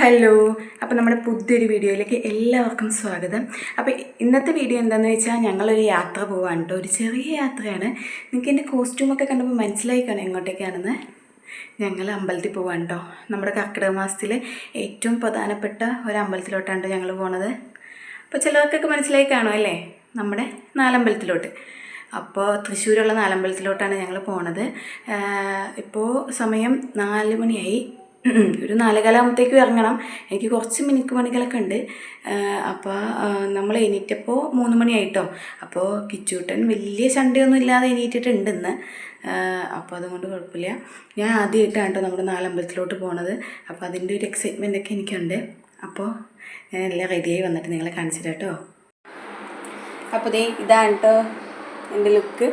Hello. അപ്പോൾ നമ്മുടെ പുതിയൊരു വീഡിയോയിലേക്ക് എല്ലാവർക്കും സ്വാഗതം. അപ്പോൾ ഇന്നത്തെ വീഡിയോ എന്താണെന്ന് വെച്ചാൽ ഞങ്ങളൊരു യാത്ര പോവാണ് കേട്ടോ. ഒരു ചെറിയ യാത്രയാണ്. നിങ്ങൾക്ക് എൻ്റെ കോസ്റ്റ്യൂമൊക്കെ കണ്ടപ്പോൾ മനസ്സിലായി കാണും എങ്ങോട്ടേക്കാണെന്ന്. ഞങ്ങൾ അമ്പലത്തിൽ പോവാണ് കേട്ടോ. നമ്മുടെ കർക്കിടക മാസത്തിലെ ഏറ്റവും പ്രധാനപ്പെട്ട ഒരു അമ്പലത്തിലോട്ടാണ് ഞങ്ങൾ പോണത്. അപ്പോൾ ചിലർക്കൊക്കെ മനസ്സിലായി കാണും അല്ലേ, നമ്മുടെ നാലമ്പലത്തിലോട്ട്. അപ്പോൾ തൃശ്ശൂരുള്ള നാലമ്പലത്തിലോട്ടാണ് ഞങ്ങൾ പോണത്. ഇപ്പോൾ സമയം 4 മണിയായി. ഒരു 4:15 ഇറങ്ങണം. എനിക്ക് കുറച്ച് മിനുക്ക് പണികളൊക്കെ ഉണ്ട്. അപ്പോൾ നമ്മൾ എണീറ്റപ്പോൾ 3 മണിയായിട്ടോ. അപ്പോൾ കിച്ചൂട്ടൻ വലിയ ചണ്ടയൊന്നും ഇല്ലാതെ എണീറ്റിട്ടുണ്ട് ഇന്ന്. അപ്പോൾ അതുകൊണ്ട് കുഴപ്പമില്ല. ഞാൻ ആദ്യമായിട്ടാണ് കേട്ടോ നമ്മുടെ നാലമ്പലത്തിലോട്ട് പോണത്. അപ്പോൾ അതിൻ്റെ ഒരു എക്സൈറ്റ്മെൻറ്റൊക്കെ എനിക്കുണ്ട്. അപ്പോൾ ഞാൻ എല്ലാം റെഡിയായി വന്നിട്ട് നിങ്ങളെ കാണിച്ചു തരാം കേട്ടോ. അപ്പോൾ ഇതാണ് കേട്ടോ എൻ്റെ ലുക്ക്.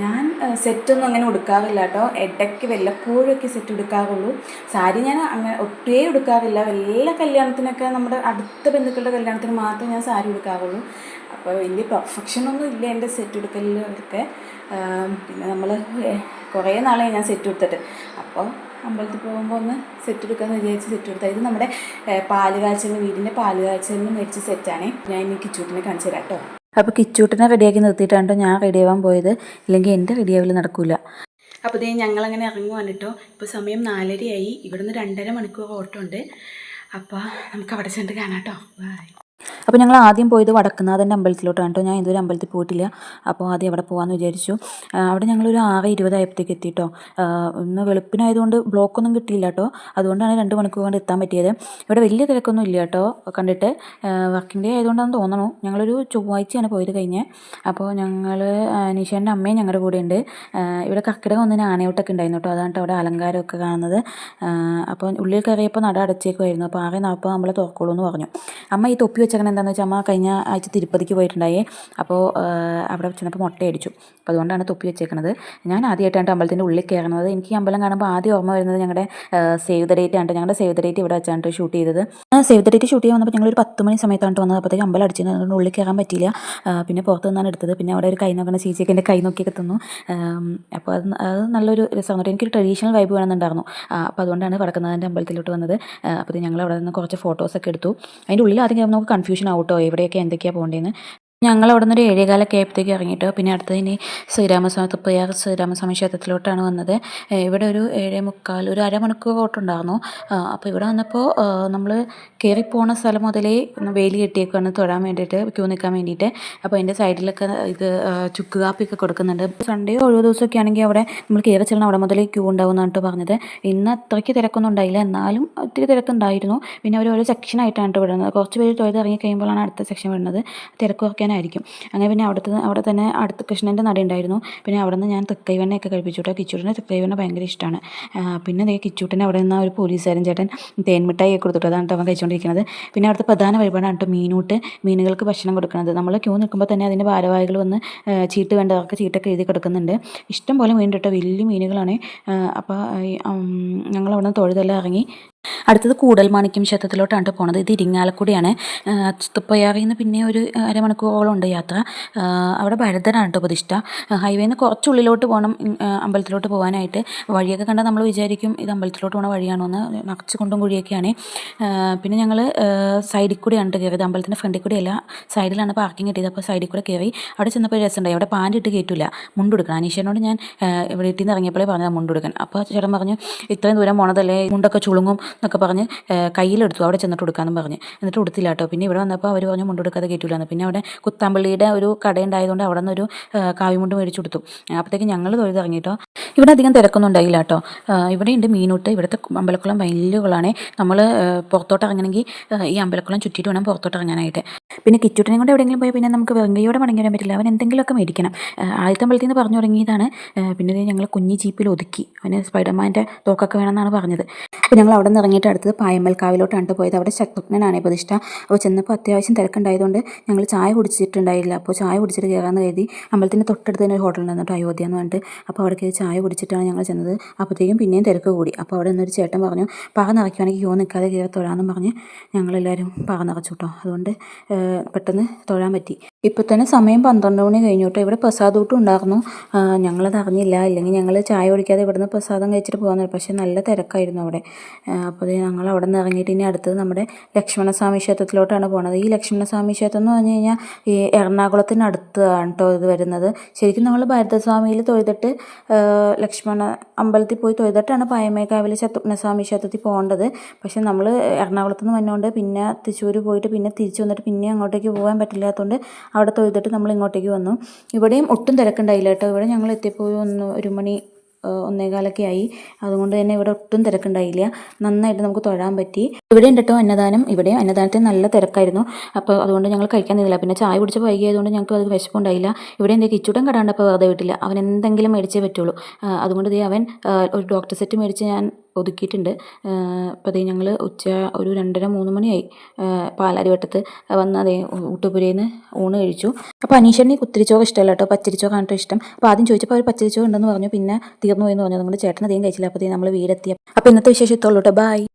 ഞാൻ സെറ്റൊന്നും അങ്ങനെ ഉടുക്കാറില്ല കേട്ടോ. ഇടയ്ക്ക് വല്ലപ്പോഴൊക്കെ സെറ്റ് എടുക്കാറുള്ളൂ. സാരി ഞാൻ അങ്ങനെ ഒട്ടേ എടുക്കാറില്ല. വല്ല കല്യാണത്തിനൊക്കെ നമ്മുടെ അടുത്ത ബന്ധുക്കളുടെ കല്യാണത്തിന് മാത്രമേ ഞാൻ സാരി എടുക്കാറുള്ളൂ. അപ്പോൾ വലിയ പെർഫെക്ഷനൊന്നും ഇല്ല എൻ്റെ സെറ്റ് എടുക്കലൊക്കെ. പിന്നെ നമ്മൾ കുറേ നാളായി ഞാൻ സെറ്റ് എടുത്തിട്ട്. അപ്പോൾ അമ്പലത്തിൽ പോകുമ്പോൾ ഒന്ന് സെറ്റ് എടുക്കാമെന്ന് വിചാരിച്ച് സെറ്റ് എടുത്താൽ ഇത് നമ്മുടെ പാല് കാച്ചലിന് വീടിൻ്റെ പാല് കാച്ചലിന് മേടിച്ച സെറ്റാണ്. ഞാൻ ഇനി കിച്ചൂട്ടിനെ കാണിച്ചു തരാം കേട്ടോ. അപ്പോൾ കിച്ചൂട്ടിനെ റെഡിയാക്കി നിർത്തിയിട്ടാണ് ഞാൻ റെഡിയാവാൻ പോയത്. ഇല്ലെങ്കിൽ എൻ്റെ റെഡിയാവില്ല, നടക്കില്ല. അപ്പോൾ ഞങ്ങളങ്ങനെ ഇറങ്ങുവാണ് കേട്ടോ. ഇപ്പോൾ സമയം 4:30 ഇവിടുന്ന് 2.5 മണിക്കൂർ ഓട്ടം ഉണ്ട്. അപ്പോൾ നമുക്ക് അവിടെ ചെന്ന് കാണാം കേട്ടോ. ബൈ. അപ്പോൾ ഞങ്ങൾ ആദ്യം പോയത് വടക്കുന്നാഥൻ്റെ അമ്പലത്തിലോട്ടാണ് കേട്ടോ. ഞാൻ ഇതുവരെ അമ്പലത്തിൽ പോയിട്ടില്ല. അപ്പോൾ ആദ്യം അവിടെ പോകാമെന്ന് വിചാരിച്ചു. അവിടെ ഞങ്ങളൊരു 6:20 ആയപ്പോഴത്തേക്ക് എത്തി കേട്ടോ. ഇന്ന് വെളുപ്പിനായതുകൊണ്ട് ബ്ലോക്കൊന്നും കിട്ടിയില്ല കേട്ടോ. അതുകൊണ്ടാണ് 2 മണിക്കൂർ കൊണ്ട് എത്താൻ പറ്റിയത്. ഇവിടെ വലിയ തിരക്കൊന്നും ഇല്ല കേട്ടോ കണ്ടിട്ട്. വർക്കിംഗ് ഡേ ആയതുകൊണ്ടാണെന്ന് തോന്നണു. ഞങ്ങളൊരു ചൊവ്വാഴ്ചയാണ് പോയത് കഴിഞ്ഞ്. അപ്പോൾ ഞങ്ങൾ നിഷേൻ്റെ അമ്മയും ഞങ്ങളുടെ കൂടെ ഉണ്ട്. ഇവിടെ കർക്കിടകം 1 ആനയോട്ടൊക്കെ ഉണ്ടായിരുന്നു കേട്ടോ. അതാണ് അവിടെ അലങ്കാരമൊക്കെ കാണുന്നത്. അപ്പോൾ ഉള്ളിൽ കയറിയപ്പോൾ നട അടച്ചേക്കുമായിരുന്നു. അപ്പോൾ 6:40 നമ്മളെ തുറക്കുള്ളൂ എന്ന് പറഞ്ഞു. അമ്മ ഈ തൊപ്പി വെച്ചേക്കണം എന്താണെന്ന് വെച്ചാൽ അമ്മ കഴിഞ്ഞ ആഴ്ച തിരുപ്പതിക്ക് പോയിട്ടുണ്ടായേ. അപ്പോൾ അവിടെ ചെന്നപ്പോൾ മുട്ട അടിച്ചു. അപ്പോൾ അതുകൊണ്ടാണ് തൊപ്പി വെച്ചേക്കണത്. ഞാൻ ആദ്യമായിട്ടാണ് അമ്പലത്തിൻ്റെ ഉള്ളിൽ കയറുന്നത്. എനിക്ക് ഈ അമ്പലം കാണുമ്പോൾ ആദ്യം ഓർമ്മ വരുന്നത് ഞങ്ങളുടെ സേവ് ദ ഡേറ്റ് ആണ്. ഞങ്ങളുടെ സേവ് ദ ഡേറ്റ് ഇവിടെ വെച്ചാണ് ഷൂട്ട് ചെയ്തത്. സേവ് ദ ഡേറ്റ് ഷൂട്ട് ചെയ്യാൻ വന്നപ്പോൾ ഞങ്ങളൊരു 10 മണി സമയത്താണ് വന്നത്. അപ്പോഴത്തേക്ക് അമ്പലം അടിച്ചിരുന്നു. അതുകൊണ്ട് ഉള്ളിൽ കയറാൻ പറ്റിയില്ല. പിന്നെ പുറത്ത് നിന്നാണ് എടുത്തത്. പിന്നെ അവിടെ ഒരു കൈ നോക്കുന്ന ചേച്ചിയൊക്കെ എൻ്റെ കൈ നോക്കിയൊക്കെ തന്നു. അപ്പോൾ അത് നല്ലൊരു രസമാണ്. എനിക്കൊരു ട്രഡീഷണൽ വൈബ് വേണമെന്നുണ്ടായിരുന്നു. അപ്പോൾ അതുകൊണ്ടാണ് വടക്കുന്നാഥൻ്റെ അമ്പലത്തിലോട്ട് വന്നത്. അപ്പോൾ ഞങ്ങൾ അവിടെ നിന്ന് കുറച്ച് ഫോട്ടോസൊക്കെ എടുത്തു. അതിൻ്റെ ഉള്ളിൽ ആദ്യം നമുക്ക് കൺഫ്യൂഷൻ ആവട്ടോ എവിടെയൊക്കെ എന്തൊക്കെയാണ് പോകേണ്ടതെന്ന്. ഞങ്ങൾ അവിടെ നിന്നൊരു 7:15 ആയപ്പോഴത്തേക്ക് ഇറങ്ങിയിട്ടോ. പിന്നെ അടുത്തത് ഇനി ശ്രീരാമസ്വാമി ക്ഷേത്രത്തിലോട്ടാണ് വന്നത്. ഇവിടെ ഒരു 7:45 ഒരു അരമണിക്കൂർ ഓട്ടമുണ്ടായിരുന്നു. അപ്പോൾ ഇവിടെ വന്നപ്പോൾ നമ്മൾ കയറിപ്പോണ സ്ഥലം മുതലേ വേലി കെട്ടിയേക്കാണ് തൊഴാൻ വേണ്ടിയിട്ട്, ക്യൂ നിൽക്കാൻ വേണ്ടിയിട്ട്. അപ്പോൾ അതിൻ്റെ സൈഡിലൊക്കെ ഇത് ചുക്ക് കാപ്പിയൊക്കെ കൊടുക്കുന്നുണ്ട്. സൺഡേ ഒഴിവ് ദിവസമൊക്കെ ആണെങ്കിൽ അവിടെ നമ്മൾ കയറി ചെല്ലണം, അവിടെ മുതലേ ക്യൂ ഉണ്ടാവുമെന്നാണ് പറഞ്ഞത്. ഇന്ന് അത്രയ്ക്ക് തിരക്കൊന്നും ഉണ്ടായില്ല, എന്നാലും ഒത്തിരി തിരക്കുണ്ടായിരുന്നു. പിന്നെ അവർ ഓരോ സെക്ഷനായിട്ടാണ് വിടുന്നത്. കുറച്ച് പേര് തൊഴുത് ഇറങ്ങി കഴിയുമ്പോഴാണ് അടുത്ത സെക്ഷൻ വരുന്നത്. തിരക്ക് കുറയ്ക്കാനായിരിക്കും. അങ്ങനെ പിന്നെ അവിടെ തന്നെ അടുത്ത് കൃഷ്ണൻ്റെ നട ഉണ്ടായിരുന്നു. പിന്നെ അവിടെ നിന്ന് ഞാൻ തൃക്കൈവെണ്ണയൊക്കെ കഴിപ്പിച്ചു കേട്ടോ. കിച്ചൂട്ടിന് തൃക്കൈവെണ്ണ ഭയങ്കര ഇഷ്ടമാണ്. പിന്നെ കിച്ചൂട്ടിന് അവിടെ നിന്ന് ഒരു പോലീസുകാരൻ ചേട്ടൻ തേൻമിഠായി ഒക്കെ കൊടുത്തിട്ട് അതാണ് അവൻ കഴിച്ചുകൊണ്ടിരിക്കുന്നത്. പിന്നെ അവിടുത്തെ പ്രധാന വഴിപാടാണ് കേട്ടോ മീനുകൾക്ക് ഭക്ഷണം കൊടുക്കുന്നത്. നമ്മൾ ക്യൂ നിൽക്കുമ്പോൾ തന്നെ അതിൻ്റെ ഭാരവാഹികൾ വന്ന് ചീട്ട് വേണ്ടവർക്ക് ചീട്ടൊക്കെ എഴുതി കൊടുക്കുന്നുണ്ട്. ഇഷ്ടം പോലെ മീൻ കേട്ടോ, വലിയ മീനുകളാണ്. അപ്പോൾ ഞങ്ങൾ അവിടെ നിന്ന് തൊഴുതെല്ലാം ഇറങ്ങി. അടുത്തത് കൂടൽമാണിക്യം ക്ഷേത്രത്തിലോട്ടാണ് പോണത്. ഇത് ഇരിങ്ങാലക്കുടിയാണ്. തൃപ്പയാറിൽ നിന്ന് പിന്നെ ഒരു അരമണിക്കൂറോളം ഉണ്ട് യാത്ര. അവിടെ ഭരതനാണ് കേട്ടോ പ്രതിഷ്ഠ. ഹൈവേയിൽ നിന്ന് കുറച്ചുള്ളിലോട്ട് പോകണം അമ്പലത്തിലോട്ട് പോകാനായിട്ട്. വഴിയൊക്കെ കണ്ടാൽ നമ്മൾ വിചാരിക്കും ഇത് അമ്പലത്തിലോട്ട് പോകുന്ന വഴിയാണോ എന്ന്. നിറച്ച് കുണ്ടും കുഴിയൊക്കെയാണ്. പിന്നെ ഞങ്ങൾ സൈഡിൽ കൂടെയാണ് കയറിയത്. അമ്പലത്തിൻ്റെ ഫ്രണ്ടിൽ കൂടെയല്ല, സൈഡിലാണ് പാർക്കിംഗ് കിട്ടിയത്. അപ്പോൾ സൈഡിൽ കൂടെ കയറി. അവിടെ ചെന്നപ്പോൾ രസമുണ്ടായി. അവിടെ പാൻറ് ഇട്ട് കയറ്റില്ല, മുണ്ടെടുക്കണം. അനീഷനോട് ഞാൻ വീട്ടിൽ നിന്ന് ഇറങ്ങിയപ്പോഴേ പറഞ്ഞാൽ മുണ്ടെടുക്കാൻ. അപ്പോൾ ചേട്ടൻ പറഞ്ഞു ഇത്രയും ദൂരം പോണതല്ലേ, മുണ്ടൊക്കെ ചുളുങ്ങും എന്നൊക്കെ പറഞ്ഞ് കയ്യിലെടുത്തു. അവിടെ ചെന്നിട്ട് കൊടുക്കാമെന്ന് പറഞ്ഞ്. എന്നിട്ട് കൊടുത്തില്ല കേട്ടോ. പിന്നെ ഇവിടെ വന്നപ്പോൾ അവർ പറഞ്ഞു മുണ്ടെടുക്കാതെ കയറ്റില്ലാന്ന്. പിന്നെ അവിടെ കുത്താമ്പള്ളിയുടെ ഒരു കടയുണ്ടായതുകൊണ്ട് അവിടെ നിന്നൊരു കാവിമുണ്ട് മേടിച്ചു കൊടുത്തു. അപ്പോഴത്തേക്ക് ഞങ്ങൾ തൊഴുതിറങ്ങിയിട്ടോ. ഇവിടെ അധികം തിരക്കൊന്നും ഉണ്ടായില്ല കേട്ടോ. ഇവിടെയുണ്ട് മീനൂട്ട്. ഇവിടുത്തെ അമ്പലക്കുളം വലിയ കുളമാണ്. നമ്മൾ പുറത്തോട്ട് ഇറങ്ങണമെങ്കിൽ ഈ അമ്പലക്കുളം ചുറ്റിയിട്ട് വേണം പുറത്തോട്ട് ഇറങ്ങാനായിട്ട്. പിന്നെ കിച്ചൂട്ടിനെ കൊണ്ട് എവിടെയെങ്കിലും പോയി പിന്നെ നമുക്ക് വെങ്കയോടെ മടങ്ങി വരാൻ പറ്റില്ല. അവൻ എന്തെങ്കിലുമൊക്കെ മേടിക്കണം. ആദ്യത്തെ അമ്പലത്തിൽ നിന്ന് പറഞ്ഞു തുടങ്ങിയതാണ്. പിന്നെ ഞങ്ങൾ കുഞ്ഞി ജീപ്പിൽ ഒതുക്കി. അവന് സ്പൈഡർമാൻ്റെ തോക്കൊക്കെ വേണമെന്നാണ് പറഞ്ഞത്. അപ്പോൾ ഞങ്ങൾ അവിടെ നിന്ന് ഇറങ്ങിയിട്ട് അടുത്തത് പായമ്മൽക്കാവിലോട്ടാണ് പോയത്. അവിടെ ശത്രുഘ്നനാണ് പ്രതിഷ്ഠ. അപ്പോൾ ചെന്നപ്പോൾ അത്യാവശ്യം തിരക്കുണ്ടായതുകൊണ്ട് ഞങ്ങൾ ചായ കുടിച്ചിട്ടുണ്ടായില്ല. അപ്പോൾ ചായ കുടിച്ചിട്ട് കയറാമെന്ന് കരുതി. അമ്പലത്തിൻ്റെ തൊട്ടടുത്ത് തന്നെ ഒരു ഹോട്ടൽ ഉണ്ടായിരുന്നു, അയോധ്യ എന്ന് പറഞ്ഞിട്ട്. അപ്പോൾ അവിടെ കയറി ചായ കുടിച്ചിട്ടാണ് ഞങ്ങൾ ചെന്നത്. അപ്പോഴത്തേക്കും പിന്നെയും തിരക്ക് കൂടി. അപ്പോൾ അവിടെ നിന്നൊരു ചേട്ടൻ പറഞ്ഞു പറ നിറയ്ക്കുവാണെങ്കിൽ ക്യൂ നിൽക്കാതെ കയറി തൊഴാമെന്ന് പറഞ്ഞ് ഞങ്ങളെല്ലാവരും പറ നിറച്ചു കേട്ടോ. അതുകൊണ്ട് പെട്ടെന്ന് തൊഴാൻ പറ്റി. ഇപ്പോൾ തന്നെ സമയം 12 മണി കഴിഞ്ഞു കേട്ടോ. ഇവിടെ പ്രസാദൂട്ടും ഉണ്ടായിരുന്നു. ഞങ്ങളത് അറിഞ്ഞില്ല. ഇല്ലെങ്കിൽ ഞങ്ങൾ ചായ കുടിക്കാതെ ഇവിടുന്ന് പ്രസാദം കഴിച്ചിട്ട് പോകാൻ. പക്ഷേ നല്ല തിരക്കായിരുന്നു അവിടെ. അപ്പോൾ ഞങ്ങൾ അവിടെ നിന്ന് ഇറങ്ങിയിട്ട് ഇനി അടുത്തത് നമ്മുടെ ലക്ഷ്മണസ്വാമി ക്ഷേത്രത്തിലോട്ടാണ് പോകുന്നത്. ഈ ലക്ഷ്മണസ്വാമി ക്ഷേത്രം എന്ന് പറഞ്ഞു കഴിഞ്ഞാൽ ഈ എറണാകുളത്തിനടുത്താണ് കേട്ടോ ഇത് വരുന്നത്. ശരിക്കും നമ്മൾ ഭരതസ്വാമിയിൽ തൊഴുതിട്ട് ലക്ഷ്മണ അമ്പലത്തിൽ പോയി തൊഴുതിട്ടാണ് പായമേക്കാവിൽ ശത്രുഘ്നസ്വാമി ക്ഷേത്രത്തിൽ പോകേണ്ടത്. പക്ഷേ നമ്മൾ എറണാകുളത്ത് നിന്ന് വന്നുകൊണ്ട് പിന്നെ തൃശ്ശൂർ പോയിട്ട് പിന്നെ തിരിച്ചു വന്നിട്ട് പിന്നെ അങ്ങോട്ടേക്ക് പോകാൻ പറ്റില്ലാത്തതുകൊണ്ട് അവിടെ തൊഴുതിട്ട് നമ്മൾ ഇങ്ങോട്ടേക്ക് വന്നു. ഇവിടെയും ഒട്ടും തിരക്കുണ്ടായില്ല കേട്ടോ. ഇവിടെ ഞങ്ങൾ എത്തിയപ്പോൾ 1 മണി 1:15 ആയി. അതുകൊണ്ട് തന്നെ ഇവിടെ ഒട്ടും തിരക്കുണ്ടായില്ല. നന്നായിട്ട് നമുക്ക് തൊഴാൻ പറ്റി. ഇവിടെ ഉണ്ട് കേട്ടോ അന്നദാനം. ഇവിടെ അന്നദാനത്തിന് നല്ല തിരക്കായിരുന്നു. അപ്പോൾ അതുകൊണ്ട് ഞങ്ങൾ കഴിക്കാൻ നിന്നില്ല. പിന്നെ ചായ കുടിച്ച് വൈകിയതുകൊണ്ട് ഞങ്ങൾക്ക് അത് വിശപ്പുണ്ടായില്ല. ഇവിടെ എന്താ കിച്ചൂടൻ കടാണ്ടപ്പോൾ വെറുതെ വിട്ടില്ല. അവൻ എന്തെങ്കിലും മേടിച്ചേ പറ്റുള്ളൂ. അതുകൊണ്ട് അവൻ ഒരു ഡോക്ടർ സെറ്റ് മേടിച്ച് ഞാൻ ഒതുക്കിയിട്ടുണ്ട്. അപ്പോൾ അതേ ഞങ്ങൾ ഒരു 2:30-3 മണിയായി പാലാരിവട്ടത്ത് വന്ന് അതേ ഊട്ടുപുരയിൽ നിന്ന് ഊണ് കഴിച്ചു. അപ്പോൾ അനീഷേട്ടന് കുത്തിരിച്ചോറ് ഇഷ്ടമല്ല കേട്ടോ, പച്ചരിച്ചോറാണ് കേട്ടോ ഇഷ്ടം. അപ്പോൾ ആദ്യം ചോദിച്ചപ്പോൾ അവർ പച്ചരിച്ചോറ് ഉണ്ടെന്ന് പറഞ്ഞു. പിന്നെ തീർന്നു പോയെന്ന് പറഞ്ഞു. അതുകൊണ്ട് ചേട്ടൻ അധികം കഴിച്ചില്ല. അപ്പോൾ നമ്മൾ വീടെത്തി. അപ്പോൾ ഇന്നത്തെ വിശേഷം ഇത്രയുള്ളൂ കേട്ടോ. ബൈ.